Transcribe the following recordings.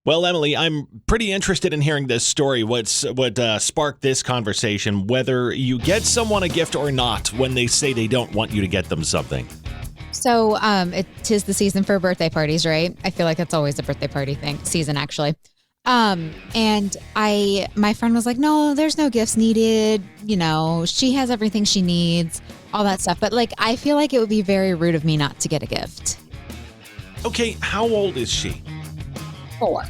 Well, Emily, I'm pretty interested in hearing this story. What sparked this conversation? Whether you get someone a gift or not when they say they don't want you to get them something. So it is the season for birthday parties, right? I feel like it's always a birthday party season actually. And my friend was like, no, there's no gifts needed. You know, she has everything she needs, all that stuff. But like, I feel like it would be very rude of me not to get a gift. Okay, how old is she? 4.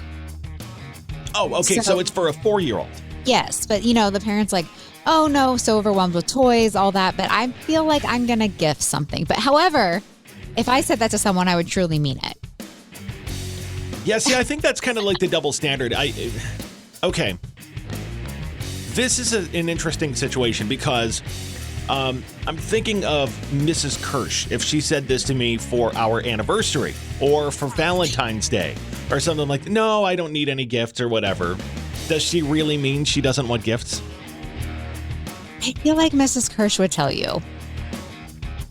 Oh, okay, so it's for a 4-year-old. Yes, but you know, the parents like, oh no, so overwhelmed with toys, all that. But I feel like I'm going to gift something. But however, if I said that to someone, I would truly mean it. Yeah, see, I think that's kind of like the double standard. Okay. This is an interesting situation because I'm thinking of Mrs. Kirsch. If she said this to me for our anniversary or for Valentine's Day or something like, no, I don't need any gifts or whatever. Does she really mean she doesn't want gifts? I feel like Mrs. Kirsch would tell you.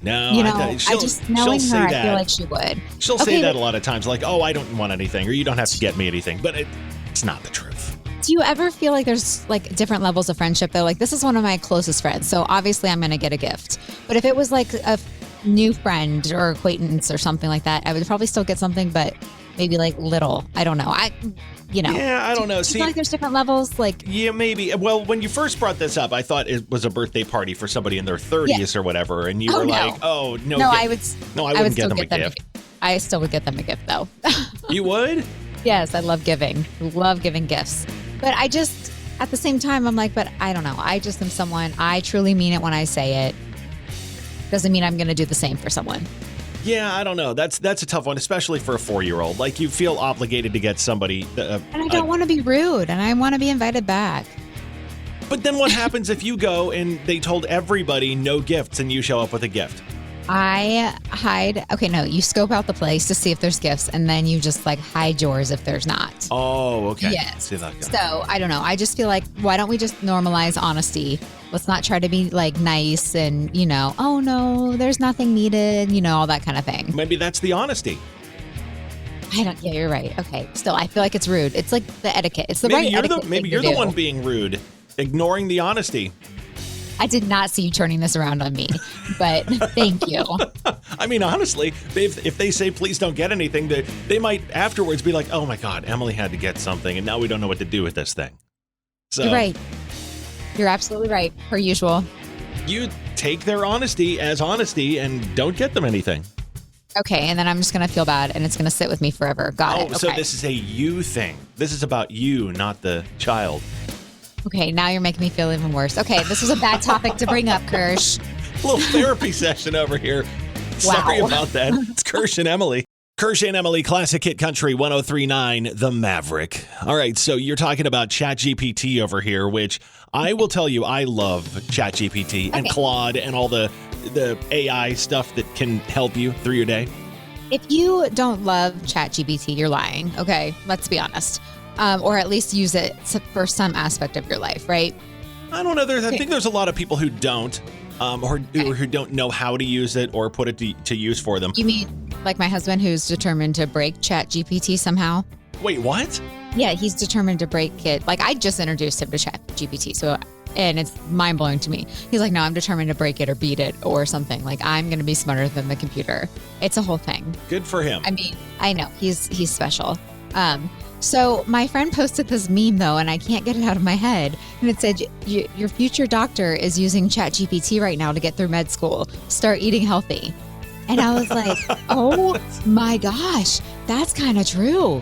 No, you know, I just knowing her, I feel like she would. She'll say that a lot of times, like, oh, I don't want anything, or you don't have to get me anything. But it's not the truth. Do you ever feel like there's like different levels of friendship though? Like this is one of my closest friends, so obviously I'm going to get a gift. But if it was like a new friend or acquaintance or something like that, I would probably still get something, but maybe like little. I don't know. Yeah, I don't know. See, feel like there's different levels. Like, yeah, maybe. Well, when you first brought this up, I thought it was a birthday party for somebody in their 30s or whatever, and you were like, "Oh no, no, I wouldn't get them a gift." I still would get them a gift though. You would? Yes, I love giving. Love giving gifts. But I just, at the same time, I'm like, but I don't know. I just am someone, I truly mean it when I say it. Doesn't mean I'm going to do the same for someone. Yeah, I don't know. That's a tough one, especially for a 4-year-old. Like, you feel obligated to get somebody. And I don't want to be rude, and I want to be invited back. But then what happens if you go and they told everybody no gifts and you show up with a gift? I hide. Okay, no, you scope out the place to see if there's gifts, and then you just like hide yours if there's not. Oh, okay. Yes. So I don't know. I just feel like, why don't we just normalize honesty? Let's not try to be like nice and, you know, oh no, there's nothing needed, you know, all that kind of thing. Maybe that's the honesty. Yeah, you're right. Okay. Still, I feel like it's rude. It's like the etiquette. It's the right etiquette. Maybe you're the one being rude, ignoring the honesty. I did not see you turning this around on me, but thank you. I mean, honestly, if they say, please don't get anything, they might afterwards be like, oh my God, Emily had to get something, and now we don't know what to do with this thing. So you're right. You're absolutely right, per usual. You take their honesty as honesty and don't get them anything. Okay, and then I'm just going to feel bad, and it's going to sit with me forever. Got it. Okay. So this is a you thing. This is about you, not the child. Okay, now you're making me feel even worse. Okay, this was a bad topic to bring up, Kirsch. A little therapy session over here. Wow. Sorry about that. It's Kirsch and Emyle. Kirsch and Emyle, Classic Hit Country 103.9, The Maverick. All right, so you're talking about ChatGPT over here, which I will tell you, I love ChatGPT and Claude and all the AI stuff that can help you through your day. If you don't love ChatGPT, you're lying. Okay, let's be honest. Or at least use it for some aspect of your life, right? I don't know. I think there's a lot of people who don't, or who don't know how to use it or put it to use for them. You mean like my husband who's determined to break ChatGPT somehow? Wait, what? Yeah, he's determined to break it. Like I just introduced him to ChatGPT, and it's mind-blowing to me. He's like, no, I'm determined to break it or beat it or something. Like I'm going to be smarter than the computer. It's a whole thing. Good for him. I mean, I know he's special. So my friend posted this meme though, and I can't get it out of my head. And it said, your future doctor is using ChatGPT right now to get through med school. Start eating healthy. And I was like, oh my gosh, that's kind of true.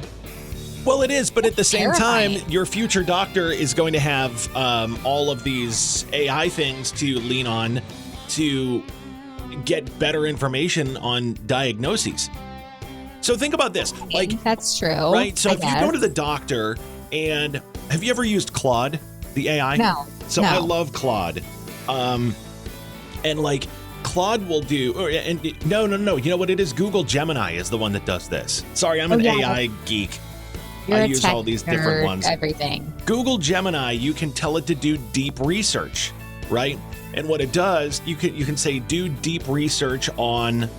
Well, it is, but at the same time, your future doctor is going to have all of these AI things to lean on to get better information on diagnoses. So think about this. Like, that's true. Right? So if you go to the doctor and have you ever used Claude, the AI? No. So I love Claude. And like Claude will do, no. You know what it is? Google Gemini is the one that does this. Sorry, I'm an AI geek. I use all these different ones. Everything. Google Gemini, you can tell it to do deep research, right? And what it does, you can say do deep research on,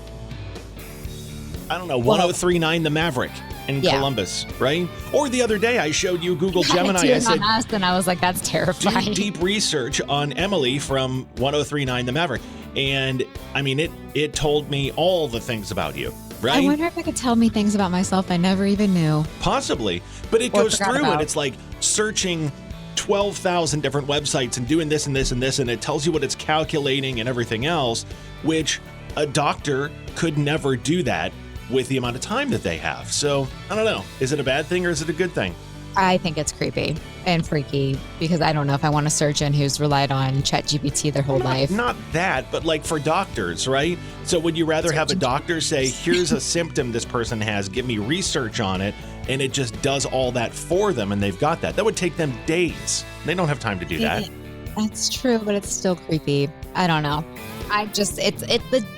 I don't know, 103.9 The Maverick. in Yeah. Columbus, right? Or the other day I showed you Google Gemini. I I said, on us, and I was like, that's do terrifying. deep research on Emily from 1039 The Maverick. And I mean, it told me all the things about you, right? I wonder if it could tell me things about myself I never even knew. Possibly. But it Or goes forgot through and about. it's like searching 12,000 different websites and doing this and this and this, and it tells you what it's calculating and everything else, which a doctor could never do that with the amount of time that they have. So I don't know. Is it a bad thing or is it a good thing? I think it's creepy and freaky because I don't know if I want a surgeon who's relied on ChatGPT their whole life. Not that, but like for doctors, right? So would you rather have a doctor say, here's a symptom this person has, give me research on it, and it just does all that for them and they've got that? That would take them days. They don't have time to do that. That's true, but it's still creepy. I don't know.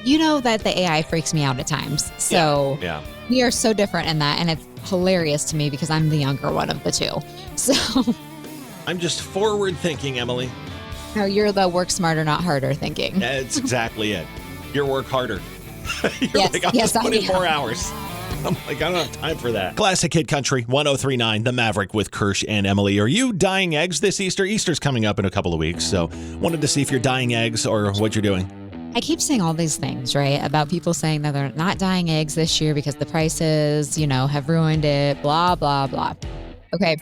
You know that the AI freaks me out at times. So Yeah. we are so different in that, and it's hilarious to me because I'm the younger one of the two. So I'm just forward thinking, Emily. no, you're the work smarter, not harder thinking. That's exactly it. Your work harder. You're Yes, like, I'll yes, just put I in am. more hours. I'm like, I don't have time for that. Classic Hit Country 1039 The Maverick with Kirsch and Emily. Are you dyeing eggs this Easter? Easter's coming up in a couple of weeks, so wanted to see if you're dyeing eggs or what you're doing. I keep saying all these things, right? About people saying that they're not dyeing eggs this year because the prices, have ruined it, blah, blah, blah. Okay.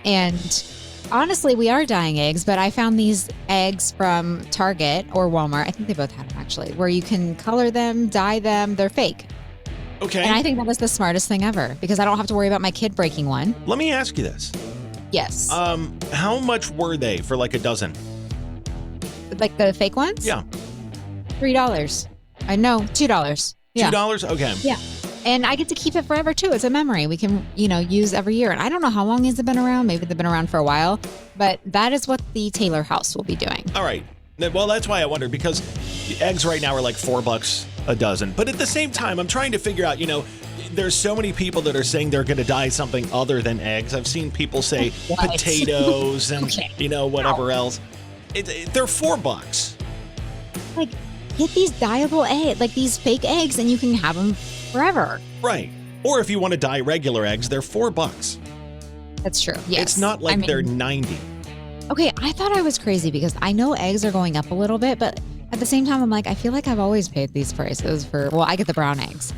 And honestly, we are dyeing eggs, but I found these eggs from Target or Walmart. I think they both had them actually, where you can color them, dye them. They're fake. Okay. And I think that was the smartest thing ever because I don't have to worry about my kid breaking one. Let me ask you this. Yes. How much were they for like a dozen? Like the fake ones? Yeah. $3. I know, $2. Yeah. $2? Okay. Yeah. And I get to keep it forever too. It's a memory we can, use every year. And I don't know how long has it been around. Maybe they've been around for a while, but that is what the Taylor house will be doing. All right. Well, that's why I wondered, because the eggs right now are like $4 a dozen. But at the same time, I'm trying to figure out, there's so many people that are saying they're going to dye something other than eggs. I've seen people say What? potatoes and, Okay. whatever else. They're $4. Like, get these dyeable eggs, like these fake eggs, and you can have them forever. Right. Or if you want to dye regular eggs, they're $4. That's true. Yes. It's not like they're 90. Okay, I thought I was crazy because I know eggs are going up a little bit, but at the same time, I'm like, I feel like I've always paid these prices I get the brown eggs.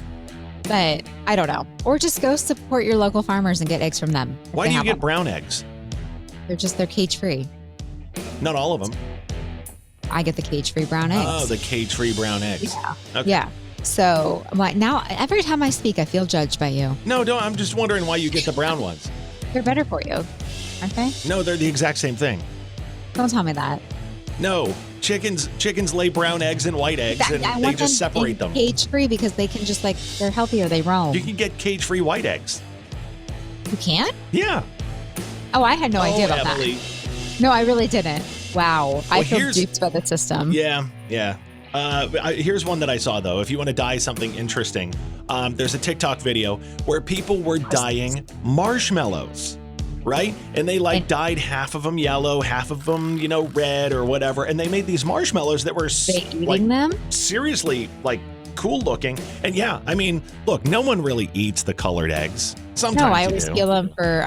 But I don't know. Or just go support your local farmers and get eggs from them. if Why they do you have get them. brown eggs? They're cage-free. Not all of them. I get the cage-free brown eggs. Oh, the cage-free brown eggs. Yeah. Okay. Yeah. So I'm like, now every time I speak, I feel judged by you. No, don't. I'm just wondering why you get the brown ones. They're better for you, aren't they? No, they're the exact same thing. Don't tell me that. No, chickens lay brown eggs and white eggs, and I they want just separate them. cage-free because they can just they're healthier. They roam. You can get cage-free white eggs. You can't? Yeah. Oh, I had no idea about Emily. that. No, I really didn't. Wow. I feel here's- duped by the system. Yeah. Here's one that I saw, though. If you want to dye something interesting, there's a TikTok video where people were dyeing marshmallows, right? And they dyed half of them yellow, half of them, red or whatever. And they made these marshmallows that were They eating them? seriously cool looking. And yeah, I mean, look, no one really eats the colored eggs. Sometimes No, I you always do. peel them for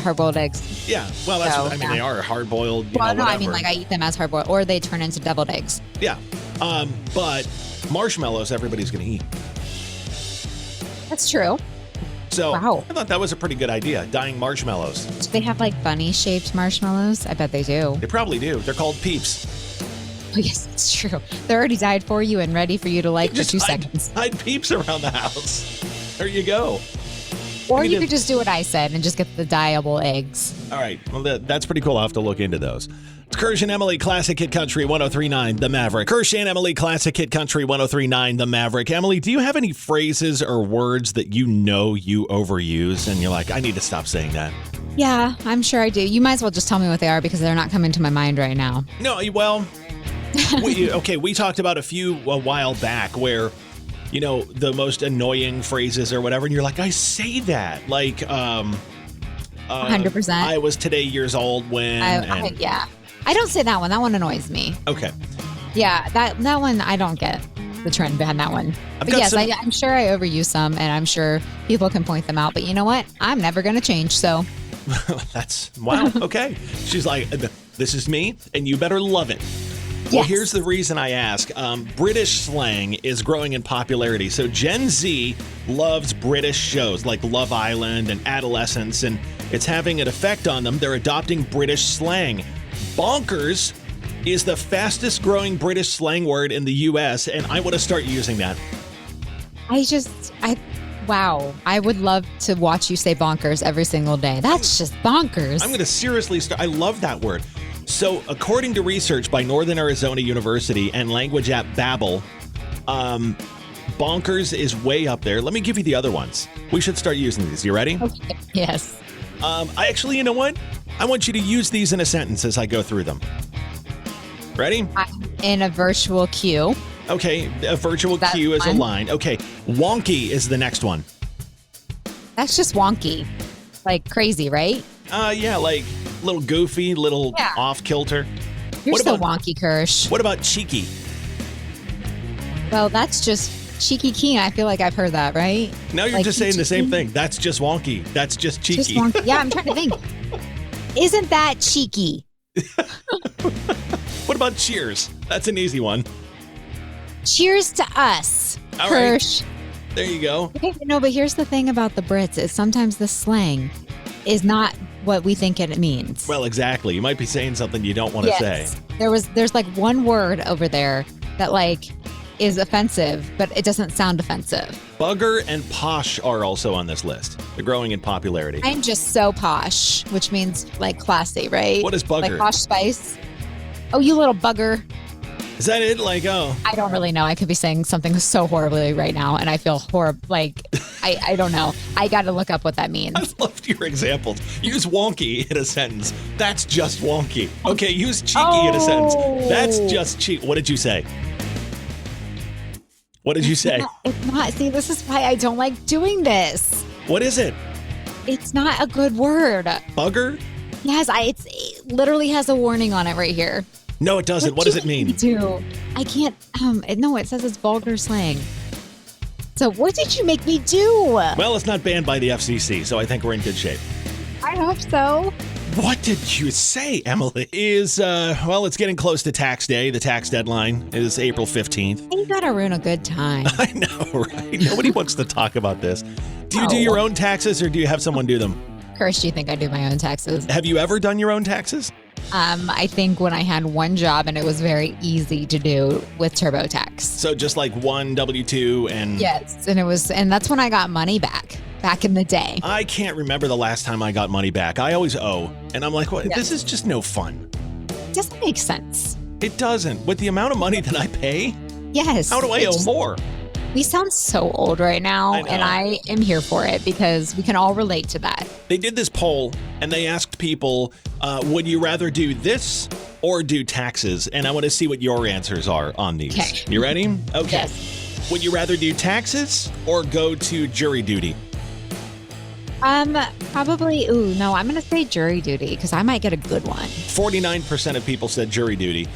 hard-boiled eggs. Yeah, well, that's So, what, I mean, yeah. they are hard boiled. Well, no, I whatever. mean, I eat them as hard-boiled, or they turn into deviled eggs. Yeah, but marshmallows, everybody's gonna eat. That's true. So Wow. I thought that was a pretty good idea, dyeing marshmallows. Do they have bunny-shaped marshmallows? I bet they do. They probably do. They're called peeps. Oh, yes, it's true. They're already dyed for you and ready for you to like for Just 2 seconds. hide peeps around the house. There you go. Or I mean, you could just do what I said and just get the dyeable eggs. All right. Well, that's pretty cool. I'll have to look into those. It's Kirsch and Emyle, Classic Hit Country 1039, The Maverick. Kirsch and Emyle, Classic Hit Country 1039, The Maverick. Emily, do you have any phrases or words that you overuse and you're like, I need to stop saying that? Yeah, I'm sure I do. You might as well just tell me what they are because they're not coming to my mind right now. No, well, we talked about a while back where, the most annoying phrases or whatever, and you're like, I say that. 100%. I was today years old when. Yeah. I don't say that one. That one annoys me. Okay. Yeah, that one I don't get. the trend behind that one. I've But got yes, some- I'm sure I overuse some, and I'm sure people can point them out. But you know what? I'm never going to change. So That's wow. Okay. She's like, this is me, and you better love it. Well, Yes. here's the reason I ask. British slang is growing in popularity. So Gen Z loves British shows like Love Island and Adolescence, and it's having an effect on them. They're adopting British slang. Bonkers is the fastest growing British slang word in the U.S., and I want to start using that. wow. I would love to watch you say bonkers every single day. That's just bonkers. I'm going to seriously start. I love that word. So, according to research by Northern Arizona University and language app Babbel, bonkers is way up there. Let me give you the other ones. We should start using these. You ready? Okay. Yes. I actually, you know what? I want you to use these in a sentence as I go through them. Ready? I'm in a virtual queue. Okay, a virtual That's queue is a fun. line. Okay, wonky is the next one. That's just wonky. Like crazy, right? Yeah, like little goofy, little Yeah. off kilter. You're What so about- wonky, Kirsch. What about cheeky? Well, that's just cheeky keen. I feel like I've heard that, right? Now you're Like just saying the same cheeky? thing. That's just wonky. That's just cheeky. Just wonky. Yeah, I'm trying to think. Isn't that cheeky? What about cheers? That's an easy one. Cheers to us, All right. Kirsch. There you go. Okay, no, but here's the thing about the Brits is sometimes the slang is not what we think it means. Well, exactly. You might be saying something you don't want to say. There's like one word over there that like is offensive, but it doesn't sound offensive. Bugger and posh are also on this list. They're growing in popularity. I'm just so posh, which means like classy, right? What is bugger? Like Posh Spice. Oh, you little bugger. Is that it? Like, oh, I don't really know. I could be saying something so horribly right now, and I feel horrible. Like, I don't know. I got to look up what that means. I loved your examples. Use wonky in a sentence. That's just wonky. Okay, use cheeky in a sentence. That's just cheek. What did you say? What did you say? It's not. See, this is why I don't like doing this. What is it? It's not a good word. Bugger? Yes, it literally has a warning on it right here. No, it doesn't. What does it mean? Do I can't. No, it says it's vulgar slang. So what did you make me do? Well, it's not banned by the FCC, so I think we're in good shape. I hope so. What did you say, Emily? Well, it's getting close to tax day. The tax deadline is April 15th. You gotta ruin a good time. I know, right? Nobody wants to talk about this. Do you do No. your own taxes or do you have someone do them? Kirsch, do you think I do my own taxes? Have you ever done your own taxes? I think when I had one job and it was very easy to do with TurboTax. So just like one W-2 and... Yes, and that's when I got money back in the day. I can't remember the last time I got money back. I always owe. And I'm like, what? Yeah. This is just no fun. It doesn't make sense. It doesn't. With the amount of money that I pay, Yes. how do I owe more? We sound so old right now, I know. and I am here for it because we can all relate to that. They did this poll and they asked people, would you rather do this or do taxes? And I want to see what your answers are on these. Okay. You ready? Okay. Yes. Would you rather do taxes or go to jury duty? Probably. Ooh, no, I'm gonna say jury duty because I might get a good one. 49% of people said jury duty.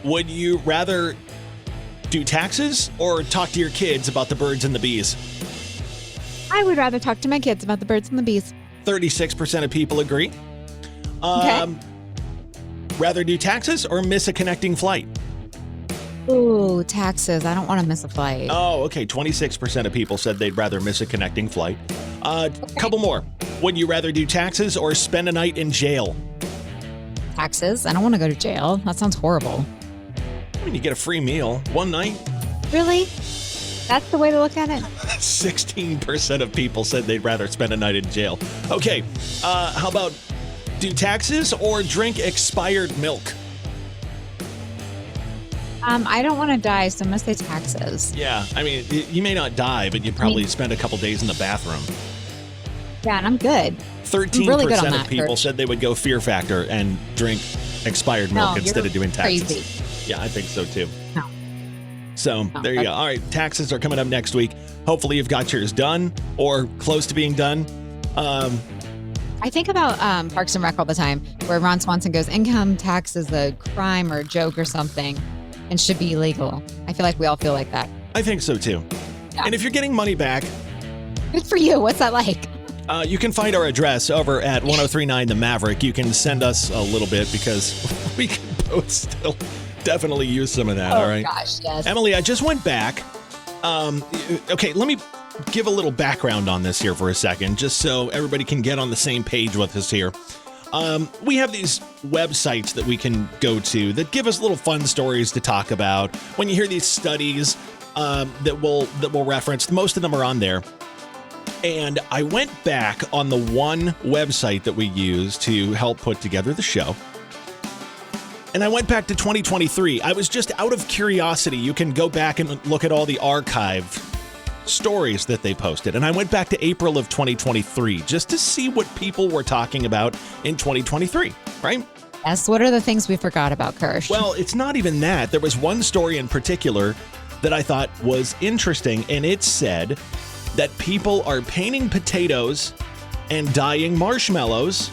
Would you rather do taxes or talk to your kids about the birds and the bees? I would rather talk to my kids about the birds and the bees. 36% of people agree. Okay. Rather do taxes or miss a connecting flight? Ooh, taxes. I don't want to miss a flight. Oh, okay. 26% of people said they'd rather miss a connecting flight. Couple more. Would you rather do taxes or spend a night in jail? Taxes. I don't want to go to jail. That sounds horrible. I mean, you get a free meal one night. Really? That's the way to look at it? 16% of people said they'd rather spend a night in jail. Okay. How about do taxes or drink expired milk? I don't want to die, so I'm going to say taxes. Yeah. I mean, you may not die, but you probably spend a couple days in the bathroom. Yeah, and I'm good. 13% really good on of that, people Kirsch. said they would go Fear Factor and drink expired milk instead you're of doing taxes. crazy. Yeah, I think so too. No. So No, there you but- go. All right, taxes are coming up next week. Hopefully you've got yours done or close to being done. I think about Parks and Rec all the time, where Ron Swanson goes, income tax is a crime or a joke or something. and should be illegal. I feel like we all feel like that. I think so too. Yeah. And if you're getting money back, Good for you. What's that like? you can find our address over at 1039 The Maverick. You can send us a little bit because we can both still definitely use some of that. All right. Gosh, yes. Emily, I just went back. Okay, let me give a little background on this here for a second, just so everybody can get on the same page with us here. We have these websites that we can go to that give us little fun stories to talk about. When you hear these studies that we'll reference, most of them are on there. And I went back on the one website that we use to help put together the show. And I went back to 2023. I was just out of curiosity. You can go back and look at all the archive stories that they posted. And I went back to April of 2023 just to see what people were talking about in 2023, right? Yes. What are the things we forgot about, Kirsch? Well, it's not even that. There was one story in particular that I thought was interesting, and it said that people are painting potatoes and dyeing marshmallows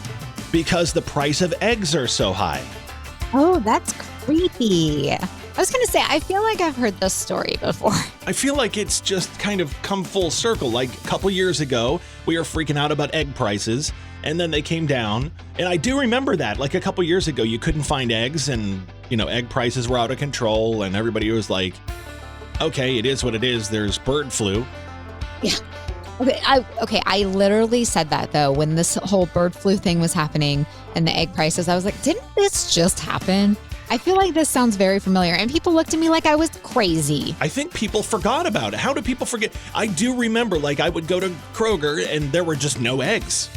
because the price of eggs are so high. Oh, that's creepy. I was going to say, I feel like I've heard this story before. I feel like it's just kind of come full circle. Like a couple years ago, we were freaking out about egg prices, and then they came down. And I do remember that. Like a couple years ago, you couldn't find eggs, and, egg prices were out of control, and everybody was like, okay, it is what it is. There's bird flu. Yeah. Okay. I literally said that though when this whole bird flu thing was happening and the egg prices. I was like, didn't this just happen? I feel like this sounds very familiar. And people looked at me like I was crazy. I think people forgot about it. How do people forget? I do remember, like, I would go to Kroger and there were just no eggs.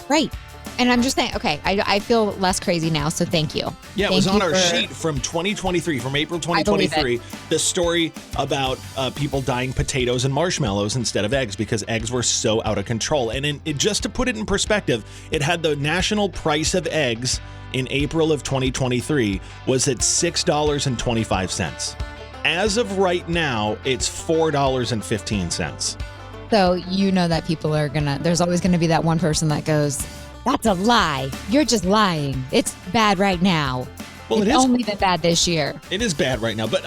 Right. And I'm just saying, okay, I feel less crazy now, so thank you. Yeah, it was on our sheet from 2023, from April 2023, the story about people dyeing potatoes and marshmallows instead of eggs because eggs were so out of control. And just to put it in perspective, it had the national price of eggs in April of 2023 was at $6.25. As of right now, it's $4.15. So you know that people are there's always gonna be that one person that goes, that's a lie. You're just lying. It's bad right now. Well, it's only been bad this year. It is bad right now, but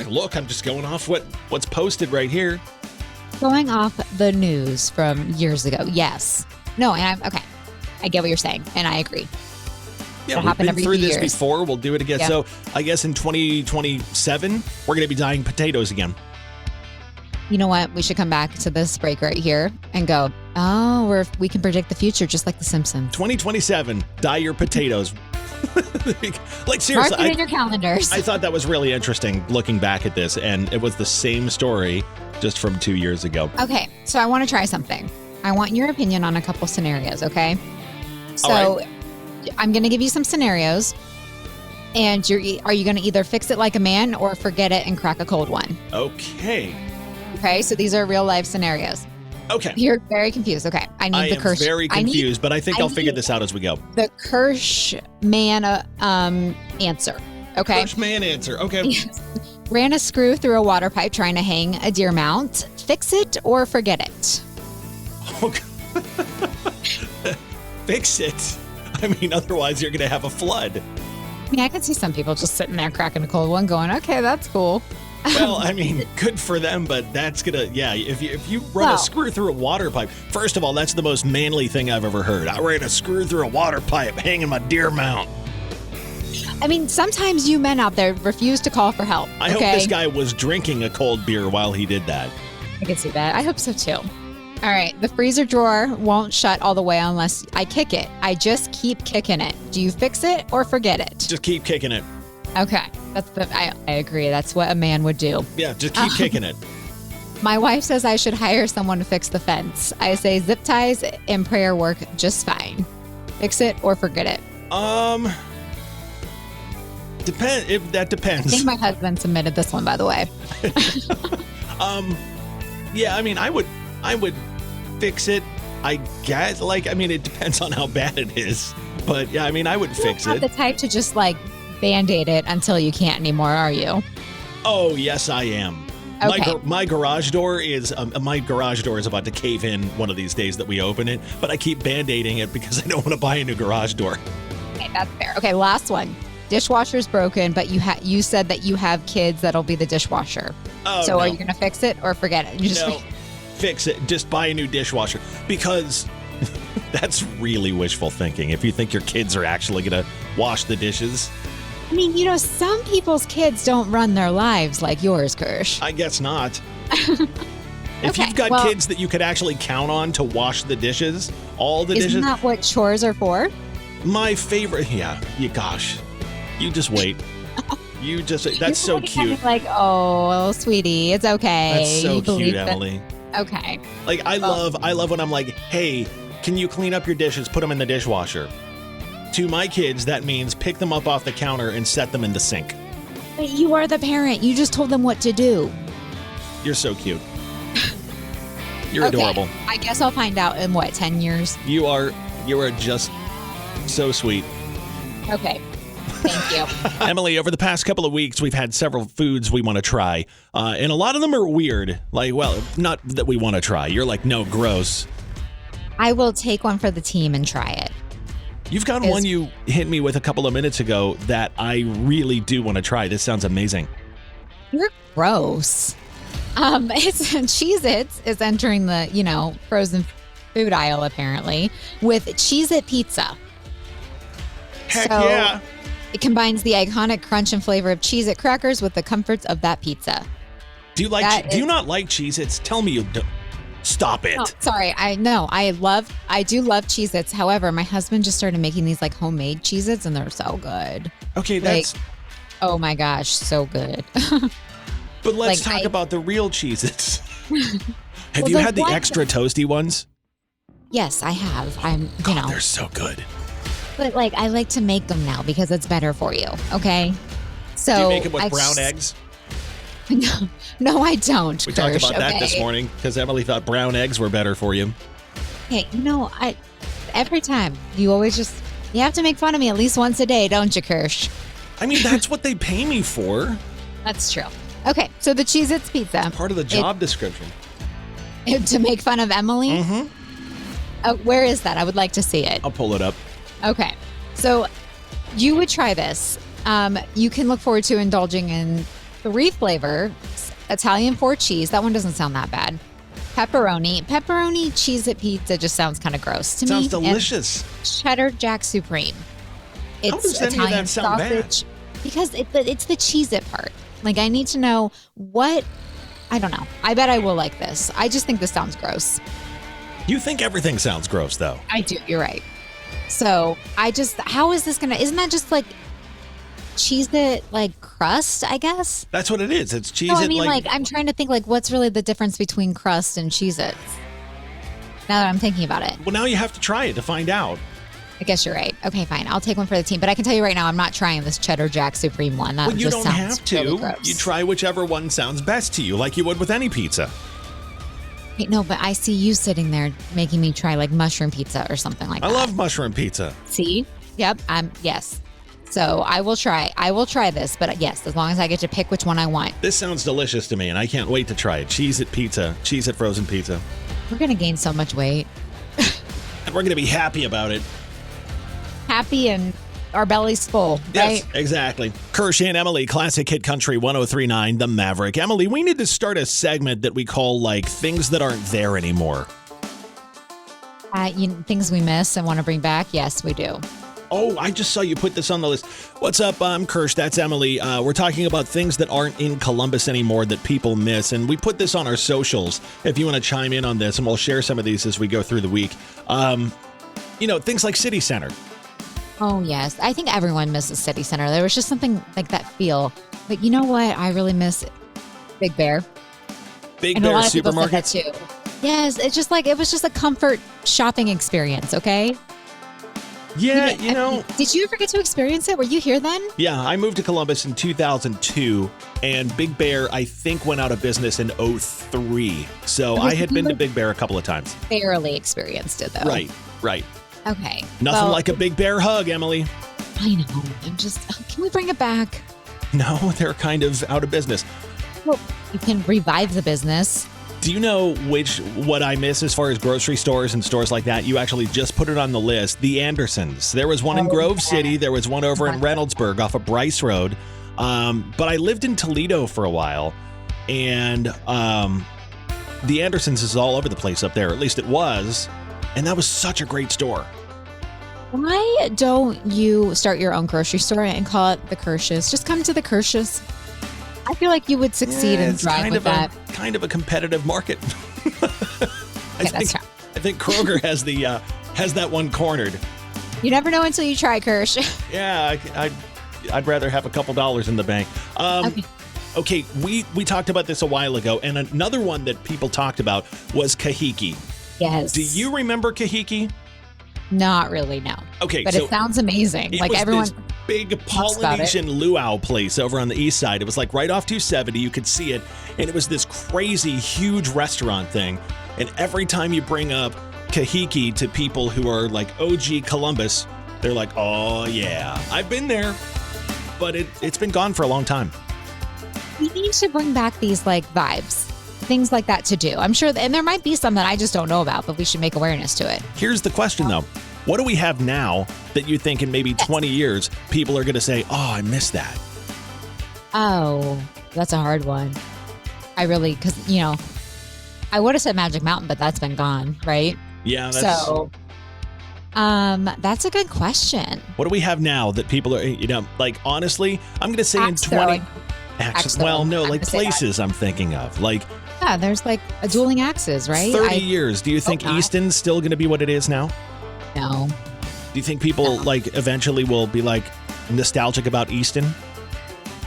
look, I'm just going off what's posted right here. Going off the news from years ago. Yes. No, and okay. I get what you're saying, and I agree. Yeah, we've been through this before. We'll do it again. Yeah. So I guess in 2027, we're going to be dyeing potatoes again. You know what? We should come back to this break right here and go, oh, we can predict the future just like The Simpsons. 2027, dye your potatoes. Like, seriously. Mark it in your calendars. I thought that was really interesting looking back at this, and it was the same story just from 2 years ago. Okay, so I want to try something. I want your opinion on a couple scenarios, okay? So I'm going to give you some scenarios, and are you going to either fix it like a man or forget it and crack a cold one? Okay. Okay, so these are real life scenarios. Okay. You're very confused. Okay, I need the Kirsch. I am very confused, but I think I'll figure this out as we go. The Kirsch man answer. Okay. Kirsch man answer. Okay. Yes. Ran a screw through a water pipe trying to hang a deer mount. Fix it or forget it. Okay. Fix it. I mean, otherwise you're going to have a flood. I mean, I could see some people just sitting there cracking a cold one going, okay, that's cool. Well, I mean, good for them, but that's going to, if you run a screw through a water pipe, first of all, that's the most manly thing I've ever heard. I ran a screw through a water pipe hanging my deer mount. I mean, sometimes you men out there refuse to call for help. I hope this guy was drinking a cold beer while he did that. I can see that. I hope so too. All right. The freezer drawer won't shut all the way unless I kick it. I just keep kicking it. Do you fix it or forget it? Just keep kicking it. Okay. I agree. That's what a man would do. Yeah, just keep kicking it. My wife says I should hire someone to fix the fence. I say zip ties and prayer work just fine. Fix it or forget it. That depends. I think my husband submitted this one, by the way. Yeah, I mean, I would fix it. I guess, it depends on how bad it is. But yeah, I mean, I would fix it. You're not the type to just Band-Aid it until you can't anymore, are you? Oh, yes, I am. Okay. My garage door is about to cave in one of these days that we open it, but I keep Band-Aiding it because I don't want to buy a new garage door. Okay, that's fair. Okay, last one. dishwasher's broken, but you said that you have kids that'll be the dishwasher. Oh, so no. are you going to fix it or forget it? No, fix it. Just buy a new dishwasher, because that's really wishful thinking. If you think your kids are actually going to wash the dishes. I mean, some people's kids don't run their lives like yours, Kirsch. I guess not. If Okay, you've got kids that you could actually count on to wash the dishes, all the dishes. Isn't that what chores are for? My favorite. Yeah. Gosh. You just wait. That's so cute. Like, oh, sweetie, it's okay. That's so You cute, believe it? Emily. Okay. Like, I love when I'm like, hey, can you clean up your dishes, put them in the dishwasher? To my kids, that means pick them up off the counter and set them in the sink. But you are the parent. You just told them what to do. You're so cute. You're adorable. I guess I'll find out in 10 years? You are just so sweet. Okay. Thank you. Emily, over the past couple of weeks, we've had several foods we want to try. And a lot of them are weird. Like, well, not that we want to try. You're like, no, gross. I will take one for the team and try it. You've got one you hit me with a couple of minutes ago that I really do want to try. This sounds amazing. You're gross. It's Cheez-Its is entering the, frozen food aisle apparently with Cheez-It pizza. Heck yeah. It combines the iconic crunch and flavor of Cheez-It crackers with the comforts of that pizza. Do you not like Cheez-Its? Tell me you don't. Stop it. Oh, sorry. I do love Cheez-Its. However, my husband just started making these homemade Cheez-Its and they're so good. Okay, that's oh my gosh, so good. But let's talk about the real Cheez-Its. Have you had the extra toasty ones? Yes, I have. They're so good. But I like to make them now because it's better for you. Okay. So do you make them with brown eggs? No, I don't. We talked about that this morning because Emily thought brown eggs were better for you. Hey, every time you have to make fun of me at least once a day, don't you, Kirsch? I mean, that's what they pay me for. That's true. Okay, so the Cheez-Its pizza. Part of the job description. To make fun of Emily? Mm-hmm. Where is that? I would like to see it. I'll pull it up. Okay, so you would try this. You can look forward to indulging in 3 flavors. Italian 4 cheese. That one doesn't sound that bad. Pepperoni. Pepperoni Cheez-It pizza just sounds kind of gross to me. Sounds delicious. And cheddar Jack Supreme. How does any of that sound sausage, bad? Because it's the Cheez-It part. I need to know what. I don't know. I bet I will like this. I just think this sounds gross. You think everything sounds gross, though. I do. You're right. So how is this gonna? Isn't that just Cheez-It crust? I guess that's what it is. It's Cheez-It. No, I mean, I'm trying to think what's really the difference between crust and Cheez-Its. Now that I'm thinking about it. Well, now you have to try it to find out. I guess you're right. Okay, fine. I'll take one for the team. But I can tell you right now, I'm not trying this cheddar Jack Supreme one. That you don't have to. Really gross. You try whichever one sounds best to you, like you would with any pizza. Wait, no, but I see you sitting there making me try mushroom pizza or something like that. I love mushroom pizza. See? Yep. Yes. So I will try this, but yes, as long as I get to pick which one I want. This sounds delicious to me, and I can't wait to try it. Cheez-It pizza, Cheez-It frozen pizza. We're going to gain so much weight. And we're going to be happy about it. Happy and our bellies full, right? Yes, exactly. Kirsch and Emyle, Classic Hit Country 103.9, The Maverick. Emily, we need to start a segment that we call things that aren't there anymore. Things we miss and want to bring back? Yes, we do. Oh, I just saw you put this on the list. What's up? I'm Kirsch. That's Emily. We're talking about things that aren't in Columbus anymore that people miss. And we put this on our socials if you want to chime in on this, and we'll share some of these as we go through the week. Things like City Center. Oh, yes. I think everyone misses City Center. There was just something like that feel. But you know what? I really miss Big Bear. Big Bear supermarkets? Too. Yes. It's just it was just a comfort shopping experience, okay? Yeah, Did you ever get to experience it? Were you here then? Yeah, I moved to Columbus in 2002, and Big Bear, I think, went out of business in 2003. So I had been to Big Bear a couple of times. Barely experienced it, though. Right. Okay. Nothing like a Big Bear hug, Emily. I know. Can we bring it back? No, they're kind of out of business. Well, you can revive the business. Do you know what I miss as far as grocery stores and stores like that? You actually just put it on the list. The Andersons. There was one in Grove City. There was one over in Reynoldsburg off of Bryce Road. But I lived in Toledo for a while, and the Andersons is all over the place up there. At least it was. And that was such a great store. Why don't you start your own grocery store and call it the Kirsches? Just come to the Kirsches. I feel like you would succeed and thrive with that. Kind of a competitive market. I think Kroger has that one cornered. You never know until you try, Kirsch. Yeah, I'd rather have a couple dollars in the bank. Okay, we talked about this a while ago, and another one that people talked about was Kahiki. Yes. Do you remember Kahiki? Not really, no. Okay, but it sounds amazing. Like everyone. This big Polynesian luau place over on the east side. It was like right off 270. You could see it, and it was this crazy, huge restaurant thing. And every time you bring up Kahiki to people who are like OG Columbus, they're like, "Oh yeah, I've been there," but it's been gone for a long time. We need to bring back these like vibes. Things like that to do. I'm sure, and there might be some that I just don't know about, but we should make awareness to it. Here's the question, though. What do we have now that you think in maybe 20 years, people are going to say, oh, I miss that? Oh, that's a hard one. because, I would have said Magic Mountain, but that's been gone, right? Yeah. That's a good question. What do we have now that people are, honestly, I'm going to say in 20. Places I'm thinking of. Yeah, there's like a dueling axes, right? 30 years. Do you think Easton's still going to be what it is now? No. Do you think people eventually will be nostalgic about Easton?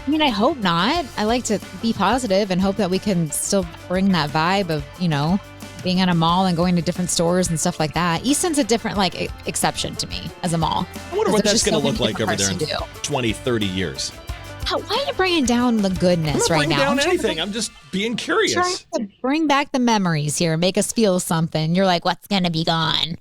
I mean, I hope not. I like to be positive and hope that we can still bring that vibe of, being in a mall and going to different stores and stuff like that. Easton's a different exception to me as a mall. I wonder what that's going to look like over there in 20, 30 years. Why are you bringing down the goodness right now? I'm not bringing down anything. I'm just being curious. Trying to bring back the memories here and make us feel something. You're like, what's going to be gone?